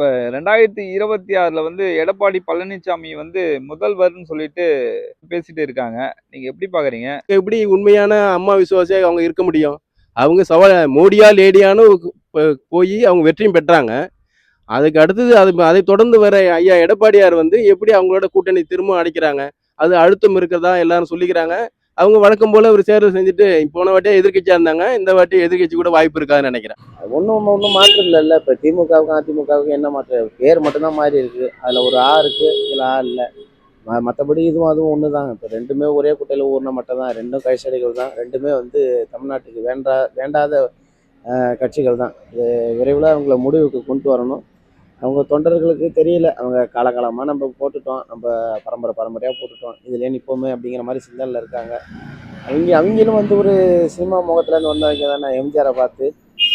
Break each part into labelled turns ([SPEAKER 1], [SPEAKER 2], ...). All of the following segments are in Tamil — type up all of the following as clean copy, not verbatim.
[SPEAKER 1] இப்ப 2026ல வந்து எடப்பாடி பழனிசாமி வந்து முதல்வர்ன்னு சொல்லிட்டு பேசிட்டு இருக்காங்க. நீங்க எப்படி பார்க்குறீங்க?
[SPEAKER 2] எப்படி உண்மையான அம்மா விசுவாசியா அவங்க இருக்க முடியும்? அவங்க மோடியா, லேடியான்னு போயி அவங்க வெற்றியும் பெற்றாங்க. அதுக்கு அடுத்தது அதை தொடர்ந்து வர ஐயா எடப்பாடியார் வந்து எப்படி அவங்களோட கூட்டணி திரும்ப அடைக்கிறாங்க? அது அழுத்தம் இருக்கிறதா எல்லாரும் சொல்லிக்கிறாங்க. அவங்க வழக்கம் போல ஒரு தேர்வு செஞ்சுட்டு போன வாட்டியே எதிர்க்கட்சியா இருந்தாங்க. இந்த வாட்டி எதிர்க்கட்சி கூட வாய்ப்பு இருக்காதுன்னு நினைக்கிறேன்.
[SPEAKER 3] ஒன்றும் மாற்றம் இல்லைல்ல. இப்போ திமுகவுக்கும் அதிமுகவுக்கும் என்ன மாற்றம்? பேர் மட்டும்தான் மாறி இருக்கு. அதில் ஒரு ஆ இருக்கு, இதில் ஆ இல்லை. மற்றபடி இதுவும் அதுவும் ஒன்று தான். இப்போ ரெண்டுமே ஒரே குட்டையில் ஊறின மட்டும் தான். ரெண்டும் கைச்சடிகள் தான். ரெண்டுமே வந்து தமிழ்நாட்டுக்கு வேண்டாத கட்சிகள் தான். இது விரைவில் அவங்கள முடிவுக்கு கொண்டு வரணும். அவங்க தொண்டர்களுக்கு தெரியல. அவங்க காலகாலமாக நம்ம போட்டுட்டோம், நம்ம பரம்பரையாக போட்டுட்டோம், இதுலேயே நிற்போமே அப்படிங்கிற மாதிரி சிந்தனையில் இருக்காங்க. அவங்களும் வந்து ஒரு சினிமா முகத்துலேருந்து வந்தவங்க தானே. எம்ஜிஆரை பார்த்து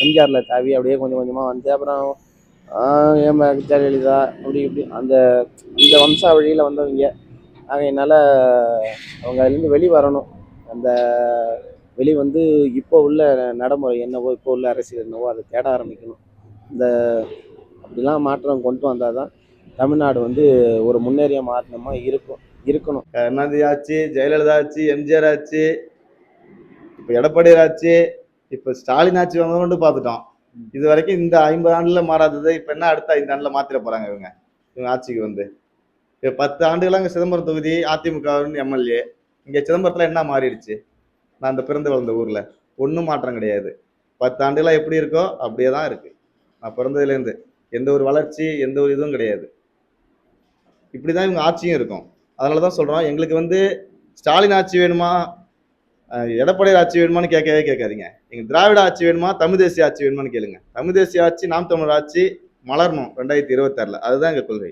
[SPEAKER 3] எம்ஜிஆரில் தாவி அப்படியே கொஞ்சம் கொஞ்சமாக வந்து அப்புறம் ஜெயலலிதா அப்படி இப்படி அந்த இந்த வம்சாவழியில் வந்தவங்க. ஆகையினால அவங்க அதுலேருந்து வெளி வரணும். அந்த வெளி வந்து இப்போ உள்ள நடைமுறை என்னவோ, இப்போ உள்ள அரசியல் என்னவோ அதை தேட ஆரம்பிக்கணும். இந்த அப்படிலாம் மாற்றம் கொண்டு வந்தால் தான் தமிழ்நாடு வந்து ஒரு முன்னேறிய மாநிலமா இருக்கணும்.
[SPEAKER 4] கருணாநிதி ஆச்சு, ஜெயலலிதா ஆச்சு, எம்ஜிஆர் ஆச்சு, இப்போ எடப்பாடியார் ஆச்சு, இப்போ ஸ்டாலின் ஆட்சி வந்து பார்த்துட்டோம். இது வரைக்கும் இந்த 50 ஆண்டுல மாறாதது இப்போ என்ன அடுத்த 5 ஆண்டுல மாத்திர போறாங்க இவங்க ஆட்சிக்கு வந்து. இப்போ 10 ஆண்டுகளாக இங்கே சிதம்பரம் தொகுதி அதிமுக எம்எல்ஏ. இங்கே சிதம்பரத்தில் என்ன மாறிடுச்சு? நான் இந்த பிறந்து வளர்ந்த ஊரில் ஒன்றும் மாற்றம் கிடையாது. 10 ஆண்டுகளாக எப்படி இருக்கோ அப்படியே தான் இருக்கு. நான் பிறந்ததுலேருந்து எந்த ஒரு வளர்ச்சி, எந்த ஒரு இதுவும் கிடையாது. இப்படிதான் இவங்க ஆட்சியும் இருக்கும். அதனால தான் சொல்றோம், எங்களுக்கு வந்து ஸ்டாலின் ஆட்சி வேணுமா, எடப்பாடியார் ஆட்சி வேணுமான்னு கேட்கவே கேட்காதீங்க. எங்க திராவிட ஆட்சி வேணுமா, தமிழ் தேசிய ஆட்சி வேணுமான்னு கேளுங்க. தமிழ் தேசிய ஆட்சி, நாம் தமிழர் ஆட்சி மலரணும் 2026ல. அதுதான் எங்க கொள்கை.